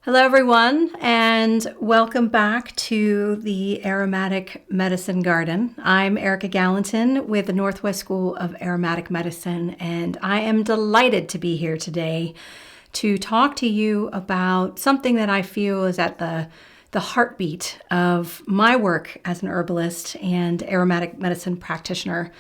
Hello, everyone, and welcome back to the Aromatic Medicine Garden. I'm Erica Gallatin with the Northwest School of Aromatic Medicine, and I am delighted to be here today to talk to you about something that I feel is at the heartbeat of my work as an herbalist and aromatic medicine practitioner,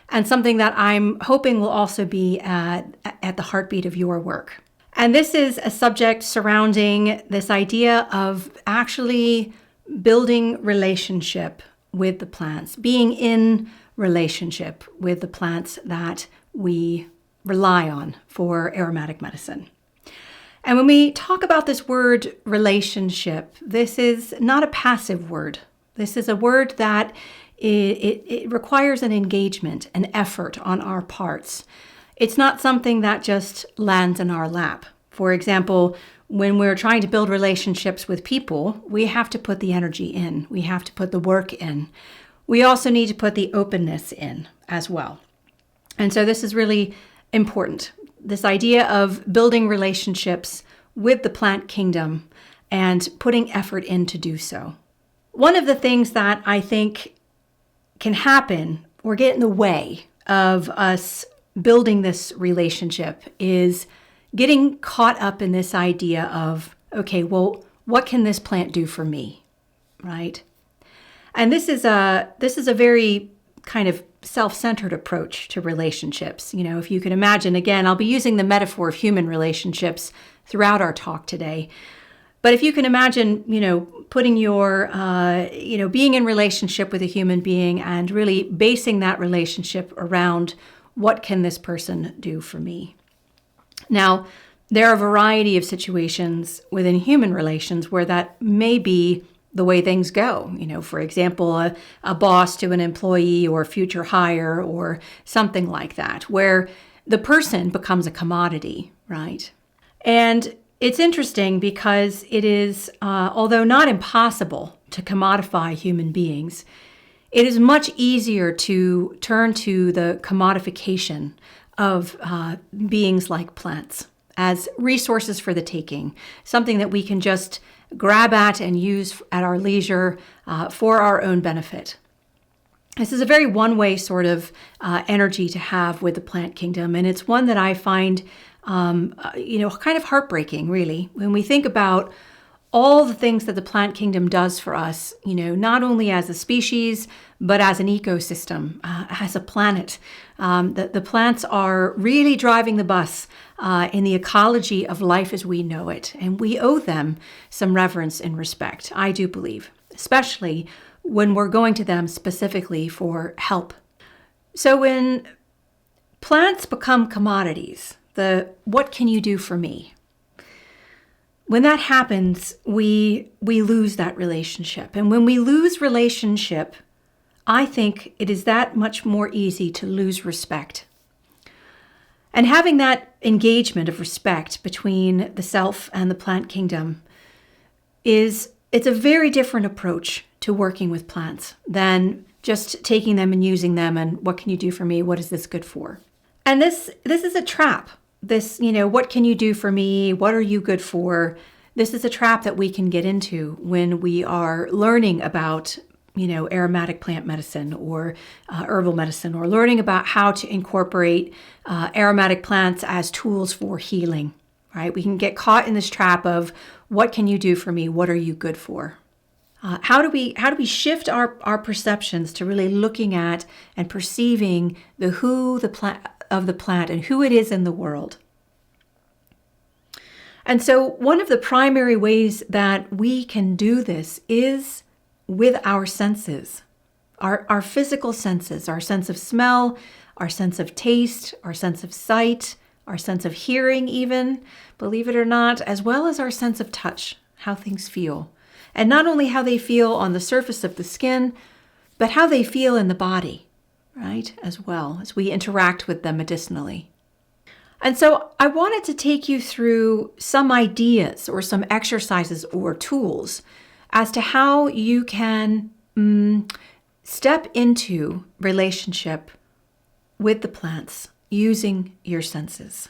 and something that I'm hoping will also be at the heartbeat of your work. And this is a subject surrounding this idea of actually building relationship with the plants, being in relationship with the plants that we rely on for aromatic medicine. And when we talk about this word relationship, this is not a passive word. This is a word that it requires an engagement, an effort on our parts. It's not something that just lands in our lap. For example, when we're trying to build relationships with people, we have to put the energy in. We have to put the work in. We also need to put the openness in as well. And so this is really important. This idea of building relationships with the plant kingdom and putting effort in to do so. One of the things that I think can happen or get in the way of us building this relationship is getting caught up in this idea of, okay, well, what can this plant do for me, right? And this is a very kind of self-centered approach to relationships. You know, if you can imagine, again, I'll be using the metaphor of human relationships throughout our talk today. But if you can imagine, putting your, being in relationship with a human being and really basing that relationship around what can this person do for me? Now, there are a variety of situations within human relations where that may be the way things go. For example, a boss to an employee or future hire or something like that, where the person becomes a commodity, right? And it's interesting because it is, although not impossible to commodify human beings, it is much easier to turn to the commodification of beings like plants as resources for the taking, something that we can just grab at and use at our leisure for our own benefit. This is a very one-way sort of energy to have with the plant kingdom, and it's one that I find kind of heartbreaking, really, when we think about all the things that the plant kingdom does for us, not only as a species, but as an ecosystem, as a planet. The plants are really driving the bus in the ecology of life as we know it. And we owe them some reverence and respect, I do believe, especially when we're going to them specifically for help. So when plants become commodities, what can you do for me? When that happens, we lose that relationship. And when we lose relationship, I think it is that much more easy to lose respect. And having that engagement of respect between the self and the plant kingdom it's a very different approach to working with plants than just taking them and using them and what can you do for me? What is this good for? And this is a trap. This, what can you do for me? What are you good for? This is a trap that we can get into when we are learning about, aromatic plant medicine or herbal medicine, or learning about how to incorporate aromatic plants as tools for healing, right? We can get caught in this trap of what can you do for me? What are you good for? How do we shift our perceptions to really looking at and perceiving the who of the plant and who it is in the world? And so one of the primary ways that we can do this is with our senses, our physical senses, our sense of smell, our sense of taste, our sense of sight, our sense of hearing even, believe it or not, as well as our sense of touch, how things feel. And not only how they feel on the surface of the skin, but how they feel in the body, right, as well, as we interact with them medicinally. And so I wanted to take you through some ideas or some exercises or tools as to how you can step into relationship with the plants using your senses.